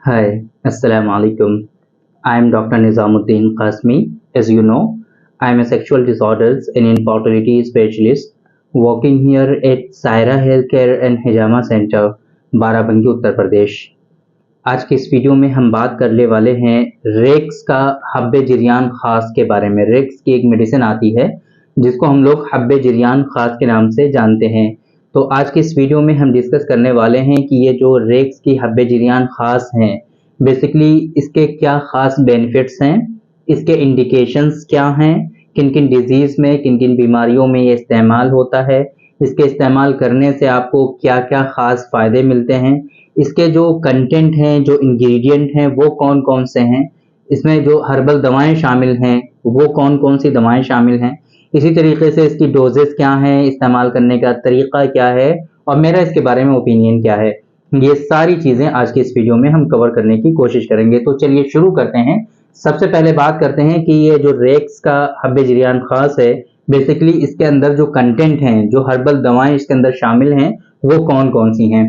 Hi, Assalamu alaikum. I am Dr. Nizamuddin Qasmi. As you know, I am a sexual disorders and infertility specialist working here at Saira Healthcare and Hijama Center, Barabanki Uttar Pradesh. आज की इस video में हम बात करने वाले हैं racks का हब्बे जिरियान खास के बारे में। रेक्स की एक मेडिसिन आती है जिसको हम लोग हब्बे जिरियान खास के नाम से जानते हैं। तो आज की इस वीडियो में हम डिस्कस करने वाले हैं कि ये जो रेक्स की हब्बे जिरियान खास हैं, बेसिकली इसके क्या खास बेनिफिट्स हैं, इसके इंडिकेशंस क्या हैं, किन किन डिजीज में, किन किन बीमारियों में ये इस्तेमाल होता है, इसके इस्तेमाल करने से आपको क्या क्या खास फायदे मिलते हैं, इसके जो कंटेंट हैं, जो इंग्रेडिएंट हैं वो कौन कौन से हैं, इसमें जो हर्बल दवाएं शामिल हैं वो कौन कौन सी दवाएं शामिल हैं, इसी तरीके से इसकी डोजेस क्या हैं, इस्तेमाल करने का तरीका क्या है और मेरा इसके बारे में ओपिनियन क्या है। ये सारी चीजें आज की इस वीडियो में हम कवर करने की कोशिश करेंगे। तो चलिए शुरू करते हैं। सबसे पहले बात करते हैं कि ये जो रेक्स का हब्बे जिरियान खास है, बेसिकली इसके अंदर जो कंटेंट हैं, जो हर्बल दवाएं इसके अंदर शामिल हैं वो कौन कौन सी हैं।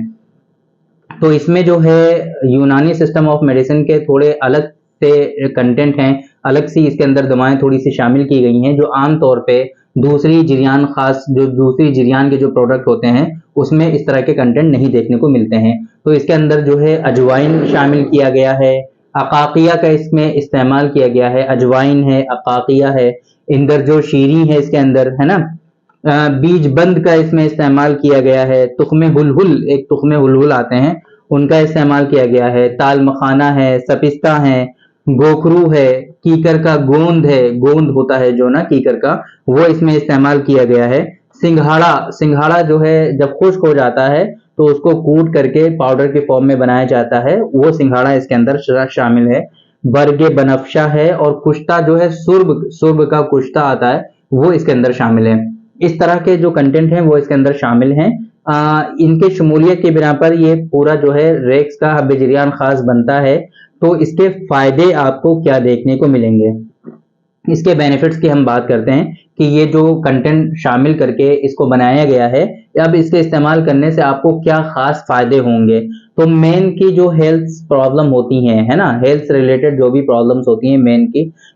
तो इसमें जो है यूनानी सिस्टम ऑफ मेडिसिन के थोड़े अलग से कंटेंट हैं, अलग सी इसके अंदर दवाएं थोड़ी सी शामिल की गई हैं जो आमतौर पे दूसरी जिरियान खास, जो दूसरी जिरियान के जो प्रोडक्ट होते हैं उसमें इस तरह के कंटेंट नहीं देखने को मिलते हैं। तो इसके अंदर जो है अजवाइन शामिल किया गया है, अकाकिया का इसमें इस्तेमाल किया गया है, अजवाइन है, अकाकिया है, इंदर जो शीरी है इसके अंदर, है ना, बीज बंद का इसमें इस्तेमाल किया गया है, तुख्मे हुलहुल, एक तुख्मे हुलहुल आते हैं उनका इस्तेमाल किया गया है, ताल मखाना है, सपिस्ता है, गोखरू है, कीकर का गोंद है, गोंद होता है जो ना कीकर का, वो इसमें इस्तेमाल किया गया है। सिंघाड़ा, सिंघाड़ा जो है जब खुश्क हो जाता है तो उसको कूट करके पाउडर के फॉर्म में बनाया जाता है, वो सिंघाड़ा इसके अंदर शामिल है। बरगे बनफशा है और कुश्ता जो है, सुर्ब, सुर्ब का कुश्ता आता है वो इसके अंदर शामिल है। इस तरह के जो कंटेंट हैं वो इसके अंदर शामिल हैं। इनके शमूलियत के बिना पर ये पूरा जो है रेक्स का हब्बे जिरियान खास बनता है। तो इसके फायदे आपको क्या देखने को मिलेंगे, इसके बेनिफिट्स की हम बात करते हैं कि ये जो कंटेंट शामिल करके इसको बनाया गया है, अब इसके इस्तेमाल करने से आपको क्या खास फायदे होंगे। तो मेन की जो हेल्थ प्रॉब्लम होती हैं, है ना, हेल्थ से रिलेटेड जो भी प्रॉब्लम्स होती हैं,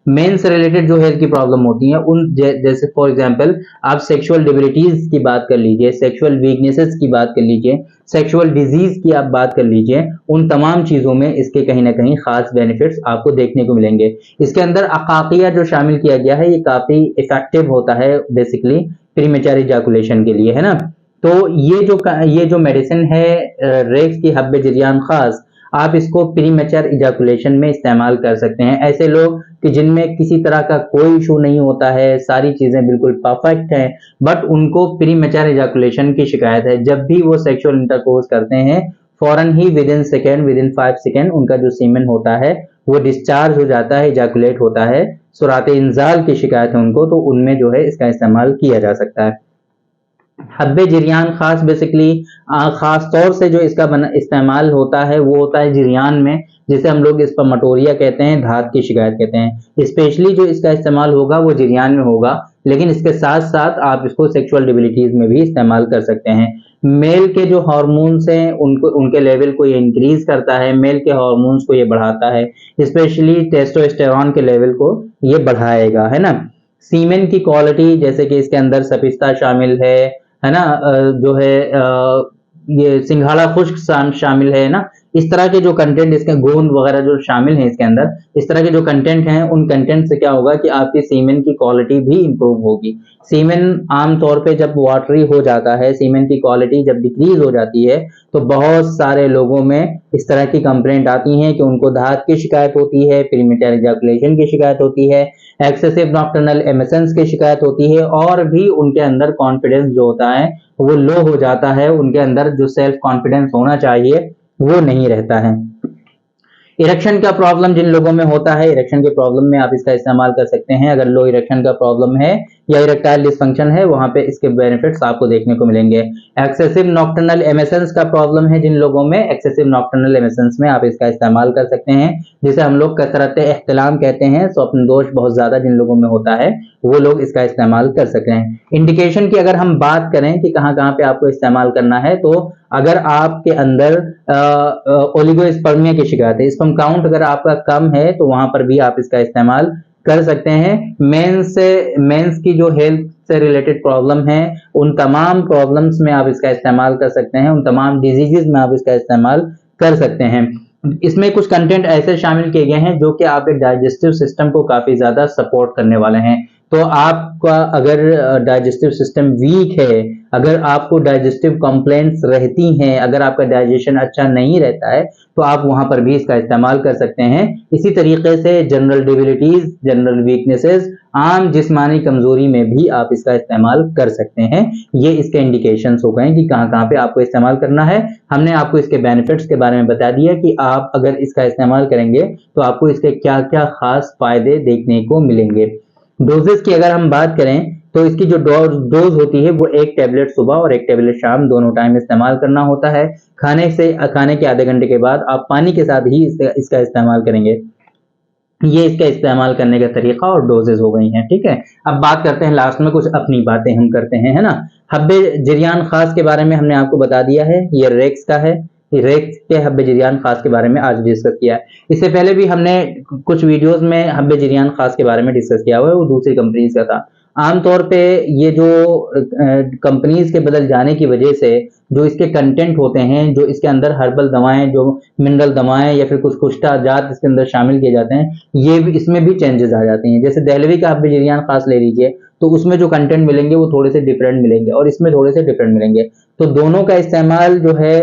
मेन से रिलेटेड जो हेल्थ की प्रॉब्लम होती हैं उन जैसे फॉर एग्जांपल आप सेक्सुअल डिबिलिटीज की बात कर लीजिए, सेक्सुअल वीकनेसेस की बात कर लीजिए, सेक्सुअल डिजीज की आप बात कर लीजिए, उन तमाम चीजों में इसके कहीं ना कहीं खास बेनिफिट्स आपको देखने को मिलेंगे। इसके अंदर अकाकिया जो शामिल किया गया है ये काफी इफेक्टिव होता है बेसिकली प्रीमेच्योर इजैकुलेशन के लिए, है ना। तो ये जो मेडिसिन है रेक्स की हब्बे जिरियान खास, आप इसको प्रीमेच्योर इजैकुलेशन में इस्तेमाल कर सकते हैं। ऐसे लोग कि जिनमें किसी तरह का कोई इशू नहीं होता है, सारी चीजें बिल्कुल परफेक्ट हैं, बट उनको प्रीमेच्योर इजैकुलेशन की शिकायत है, जब भी वो सेक्सुअल इंटरकोर्स करते हैं फौरन ही विद इन 5 सेकेंड उनका जो सीमेन होता है वो डिस्चार्ज हो जाता है, इजैकुलेट होता है, सुरात इंजाल की शिकायत है उनको, तो उनमें जो है इसका इस्तेमाल किया जा सकता है। हब्बे जिरियान खास बेसिकली खास तौर से जो इसका इस्तेमाल होता है वो होता है जिरियान में, जिसे हम लोग स्पर्मेटोरिया कहते हैं, धात की शिकायत कहते हैं। स्पेशली जो इसका इस्तेमाल होगा वो जिरियान में होगा, लेकिन इसके साथ साथ आप इसको सेक्सुअल डिबिलिटीज में भी इस्तेमाल कर सकते हैं। मेल के जो हार्मोन्स हैं उनको, उनके लेवल को ये इंक्रीज करता है, मेल के हार्मोन्स को ये बढ़ाता है, स्पेशली टेस्टोस्टेरॉन के लेवल को ये बढ़ाएगा, है ना। सीमेन की क्वालिटी, जैसे कि इसके अंदर सपिस्ता शामिल है ना, जो है ये सिंघाड़ा खुश्क शामिल है ना, इस तरह के जो कंटेंट, इसके गोंद वगैरह जो शामिल है इसके अंदर, इस तरह के जो कंटेंट हैं उन कंटेंट से क्या होगा कि आपकी सीमेन की क्वालिटी भी इंप्रूव होगी। सीमेन आमतौर पे जब वाटरी हो जाता है, सीमेन की क्वालिटी जब डिक्रीज हो जाती है, तो बहुत सारे लोगों में इस तरह की कंप्लेंट आती हैं कि उनको धात की शिकायत होती है, प्रीमेच्योर इजैकुलेशन की शिकायत होती है, एक्सेसिव नॉक्टर्नल एमिशंस की शिकायत होती है, और भी उनके अंदर कॉन्फिडेंस जो होता है वो लो हो जाता है, उनके अंदर जो सेल्फ कॉन्फिडेंस होना चाहिए वो नहीं रहता है। इरेक्शन का प्रॉब्लम जिन लोगों में होता है, इरेक्शन के प्रॉब्लम में आप इसका इस्तेमाल कर सकते हैं। अगर लो इरेक्शन का प्रॉब्लम है या इरेक्टाइल डिसफंक्शन है, वहां पे इसके बेनिफिट्स आपको देखने को मिलेंगे। एक्सेसिव नॉक्टर्नल एमिशंस का प्रॉब्लम है जिन लोगों में, एक्सेसिव नॉक्टर्नल एमिशंस में आप इसका इस्तेमाल कर सकते हैं, जिसे हम लोग कसरत एहतिलाम कहते हैं। स्वप्न दोष बहुत ज्यादा जिन लोगों में होता है वो लोग इसका इस्तेमाल कर सकते हैं। इंडिकेशन की अगर हम बात करें कि कहाँ कहाँ पे आपको इस्तेमाल करना है, तो अगर आपके अंदर ओलिगोस्पर्मिया की शिकायत है, स्पर्म काउंट अगर आपका कम है, तो वहां पर भी आप इसका इस्तेमाल कर सकते हैं। मेंस की जो हेल्थ से रिलेटेड प्रॉब्लम है, उन तमाम प्रॉब्लम्स में आप इसका इस्तेमाल कर सकते हैं, उन तमाम डिजीजेस में आप इसका इस्तेमाल कर सकते हैं। इसमें कुछ कंटेंट ऐसे शामिल किए गए हैं जो कि आपके डाइजेस्टिव सिस्टम को काफी ज्यादा सपोर्ट करने वाले हैं। तो आपका अगर डाइजेस्टिव सिस्टम वीक है, अगर आपको डाइजेस्टिव कंप्लेंट्स रहती हैं, अगर आपका डाइजेशन अच्छा नहीं रहता है, तो आप वहां पर भी इसका इस्तेमाल कर सकते हैं। इसी तरीके से जनरल डिबिलिटीज, जनरल वीकनेसेस, आम जिस्मानी कमजोरी में भी आप इसका इस्तेमाल कर सकते हैं। ये इसके इंडिकेशंस हो गए कि कहाँ कहाँ पे आपको इस्तेमाल करना है। हमने आपको इसके बेनिफिट्स के बारे में बता दिया कि आप अगर इसका इस्तेमाल करेंगे तो आपको इसके क्या क्या खास फायदे देखने को मिलेंगे। डोजेस की अगर हम बात करें तो इसकी जो डोज होती है वो एक टैबलेट सुबह और एक टैबलेट शाम दोनों टाइम इस्तेमाल करना होता है। खाने के आधे घंटे के बाद आप पानी के साथ ही इसका इस्तेमाल करेंगे। ये इसका इस्तेमाल करने का तरीका और डोजेज हो गई हैं, ठीक है। अब बात करते हैं लास्ट में कुछ अपनी बातें हम करते हैं, है ना। हब्बे जिरियान खास के बारे में हमने आपको बता दिया है, ये रेक्स का है। रेक्स के हब्बे जिरियान खास के बारे में आज डिस्कस किया है। इससे पहले भी हमने कुछ वीडियोस में हब्बे जिरियान खास के बारे में डिस्कस किया हुआ है, वो दूसरी कंपनीज का था। आमतौर पे ये जो कंपनीज के बदल जाने की वजह से जो इसके कंटेंट होते हैं, जो इसके अंदर हर्बल दवाएं, जो मिनरल दवाएं या फिर कुछ कुष्ठा जात इसके अंदर शामिल किए जाते हैं, ये भी इसमें भी चेंजेस आ जाती हैं। जैसे दहलवी का हब्बे जिरियान खास ले लीजिए, तो उसमें जो कंटेंट मिलेंगे वो थोड़े से डिफरेंट मिलेंगे और इसमें थोड़े से डिफरेंट मिलेंगे। तो दोनों का इस्तेमाल जो है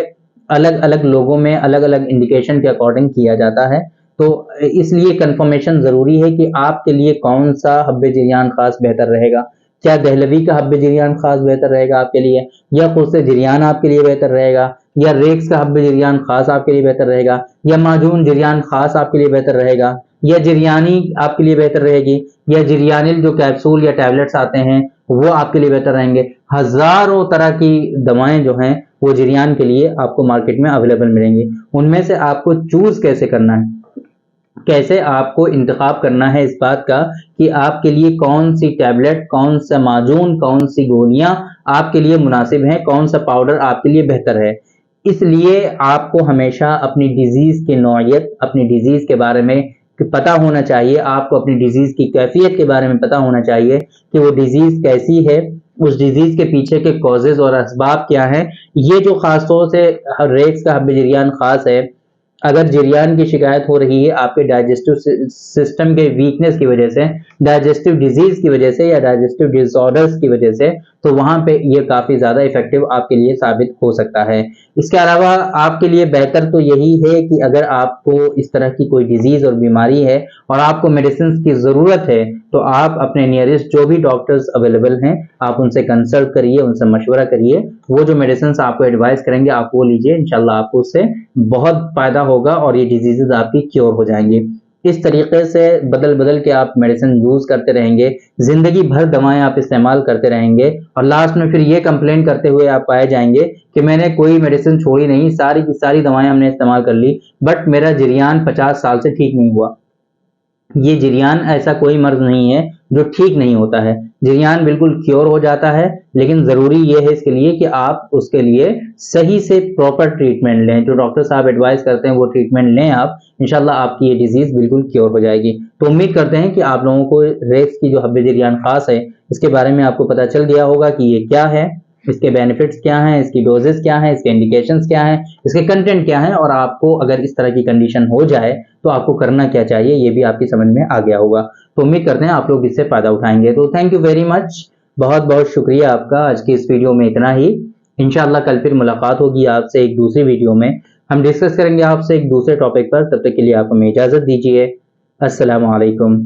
अलग अलग लोगों में अलग अलग इंडिकेशन के अकॉर्डिंग किया जाता है। तो इसलिए कंफर्मेशन जरूरी है कि आपके लिए कौन सा हब्बे जिरियान खास बेहतर रहेगा। क्या दहलवी का हब्बे जिरियान खास बेहतर रहेगा आपके लिए, या खुद जिरियान आपके लिए बेहतर रहेगा, या रेक्स का हब्बे जिरियान खास आपके लिए बेहतर रहेगा, या माजून जिरियान खास आपके लिए बेहतर रहेगा, या जिरियानी आपके लिए बेहतर रहेगी, या जिरियानिल जो कैप्सूल या टैबलेट्स आते हैं वो आपके लिए बेहतर रहेंगे। हजारों तरह की दवाएं जो हैं वो जिरियान के लिए आपको मार्केट में अवेलेबल मिलेंगी। उनमें से आपको चूज कैसे करना है, कैसे आपको इंतखाब करना है इस बात का कि आपके लिए कौन सी टैबलेट, कौन सा माजून, कौन सी गोलियां आपके लिए मुनासिब हैं, कौन सा पाउडर आपके लिए बेहतर है। इसलिए आपको हमेशा अपनी डिजीज की नौयत, अपनी डिजीज के बारे में पता होना चाहिए। आपको अपनी डिजीज की कैफियत के बारे में पता होना चाहिए कि वो डिजीज कैसी है, उस डिजीज के पीछे के कॉजेज और असबाब क्या हैं। ये जो खासतौर से रेक्स का हब्बे जिरियान खास है, अगर जिरियान की शिकायत हो रही है आपके डाइजेस्टिव सिस्टम के वीकनेस की वजह से, डाइजेस्टिव डिजीज की वजह से, या डाइजेस्टिव डिसऑर्डर्स की वजह से, तो वहां पे ये काफी ज्यादा इफेक्टिव आपके लिए साबित हो सकता है। इसके अलावा आपके लिए बेहतर तो यही है कि अगर आपको इस तरह की कोई डिजीज और बीमारी है और आपको मेडिसिन की जरूरत है, तो आप अपने नियरेस्ट जो भी डॉक्टर्स अवेलेबल हैं आप उनसे कंसल्ट करिए, उनसे मशवरा करिए। वो जो मेडिसिन आपको एडवाइस करेंगे आप वो लीजिए, इंशाल्लाह आपको उससे बहुत फायदा होगा और ये डिजीजेज आपकी क्योर हो जाएंगी। इस तरीके से बदल बदल के आप मेडिसिन यूज करते रहेंगे, जिंदगी भर दवाएं आप इस्तेमाल करते रहेंगे, और लास्ट में फिर ये कंप्लेन करते हुए आप पाए जाएंगे कि मैंने कोई मेडिसिन छोड़ी नहीं, सारी की सारी दवाएं हमने इस्तेमाल कर ली, बट मेरा जिरियान 50 साल से ठीक नहीं हुआ। ये जिरियान ऐसा कोई मर्ज नहीं है जो ठीक नहीं होता है, जिरियान बिल्कुल क्योर हो जाता है। लेकिन जरूरी ये है इसके लिए कि आप उसके लिए सही से प्रॉपर ट्रीटमेंट लें, जो डॉक्टर साहब एडवाइस करते हैं वो ट्रीटमेंट लें आप, इंशाल्लाह आपकी ये डिजीज बिल्कुल क्योर हो जाएगी। तो उम्मीद करते हैं कि आप लोगों को रेक्स की जो हब्बे जिरियान खास है इसके बारे में आपको पता चल गया होगा कि ये क्या है, इसके बेनिफिट्स क्या हैं, इसकी डोजेस क्या हैं, इसके इंडिकेशंस क्या हैं, इसके कंटेंट क्या हैं, और आपको अगर इस तरह की कंडीशन हो जाए तो आपको करना क्या चाहिए ये भी आपकी समझ में आ गया होगा। तो उम्मीद करते हैं आप लोग इससे फायदा उठाएंगे। तो थैंक यू वेरी मच, बहुत बहुत शुक्रिया आपका। आज की इस वीडियो में इतना ही। इंशाल्लाह कल फिर मुलाकात होगी आपसे एक दूसरी वीडियो में, हम डिस्कस करेंगे आपसे एक दूसरे टॉपिक पर। तब तक के लिए आप हमें इजाजत दीजिए। अस्सलाम वालेकुम।